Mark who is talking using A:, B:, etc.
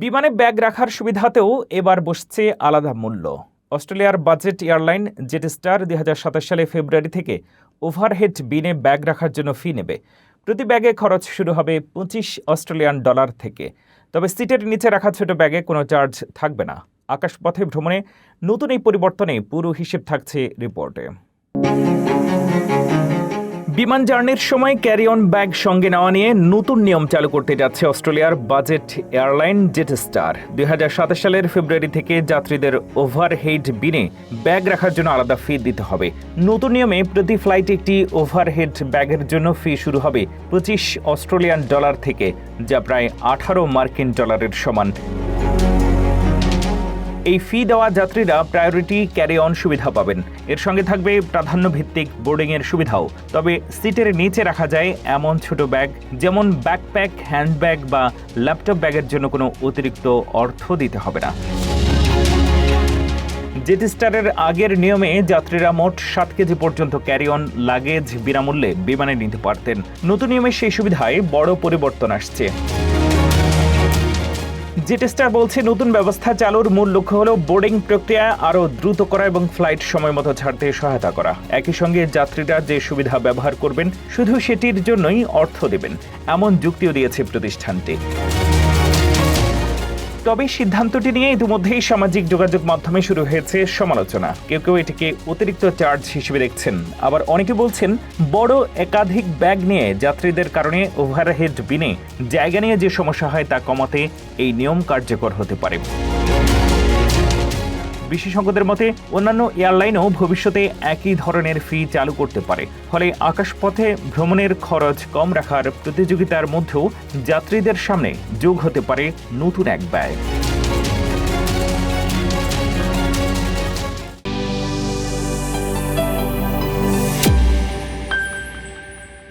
A: বিমানে ব্যাগ রাখার সুবিধাতেও এবার বসছে আলাদা মূল্য। অস্ট্রেলিয়ার বাজেট এয়ারলাইন জেটস্টার 2027 সালে ফেব্রুয়ারি থেকে ওভারহেড বিনে ব্যাগ রাখার জন্য ফি নেবে। প্রতি ব্যাগে খরচ শুরু হবে $25 থেকে। তবে সিটের নিচে রাখা ছোট ব্যাগে কোনো চার্জ থাকবে না। আকাশপথে ভ্রমণে নতুন এই পরিবর্তনে পুরো হিসেব থাকছে রিপোর্টে। বিমান জার্নির সময় ক্যারি অন ব্যাগ সঙ্গে নেওয়া নিয়ে নতুন নিয়ম চালু করতে যাচ্ছে অস্ট্রেলিয়ার বাজেট এয়ারলাইন জেটস্টার। 2027 সালের ফেব্রুয়ারি থেকে যাত্রীদের ওভারহেড বিনে ব্যাগ রাখার জন্য আলাদা ফি দিতে হবে। নতুন নিয়মে প্রতি ফ্লাইটে একটি ওভারহেড ব্যাগের জন্য ফি শুরু হবে $25 থেকে, যা প্রায় $18 সমান। এই ফি দেওয়া যাত্রীরা প্রায়োরিটি ক্যারি অন সুবিধা পাবেন। এর সঙ্গে থাকবে প্রাধান্য ভিত্তিক বোর্ডিংয়ের সুবিধাও। তবে সিটের নিচে রাখা যায় এমন ছোট ব্যাগ যেমন ব্যাকপ্যাক, হ্যান্ডব্যাগ বা ল্যাপটপ ব্যাগের জন্য কোনো অতিরিক্ত অর্থ দিতে হবে না। জেটস্টারের আগের নিয়মে যাত্রীরা মোট 7 কেজি পর্যন্ত ক্যারি অন লাগেজ বিনামূল্যে বিমানে নিতে পারতেন। নতুন নিয়মে সেই সুবিধায় বড় পরিবর্তন আসছে। জেটস্টার বলছে, নতুন ব্যবস্থা চালুর মূল লক্ষ্য হল বোর্ডিং প্রক্রিয়া আরও দ্রুত করা এবং ফ্লাইট সময় মতো ছাড়তে সহায়তা করা। একই সঙ্গে যাত্রীরা যে সুবিধা ব্যবহার করবেন শুধু সেটির জন্যই অর্থ দেবেন, এমন যুক্তিও দিয়েছে প্রতিষ্ঠানটি। তবে সিদ্ধান্তটি নিয়ে ইতিমধ্যেই সামাজিক যোগাযোগ মাধ্যমে শুরু হয়েছে সমালোচনা। কেউ কেউ এটিকে অতিরিক্ত চার্জ হিসেবে দেখছেন, আবার অনেকে বলছেন বড় একাধিক ব্যাগ নিয়ে যাত্রীদের কারণে ওভারহেড বিনে জায়গা নিয়ে যে সমস্যা হয় তা কমাতে এই নিয়ম কার্যকর হতে পারে। বিশেষজ্ঞদের মতে অন্যান্য এয়ারলাইনও ভবিষ্যতে একই ধরনের ফি চালু করতে পারে। ফলে আকাশপথে ভ্রমণের খরচ কম রাখার প্রতিযোগিতার মধ্যেও যাত্রীদের সামনে যোগ হতে পারে নতুন এক ব্যয়।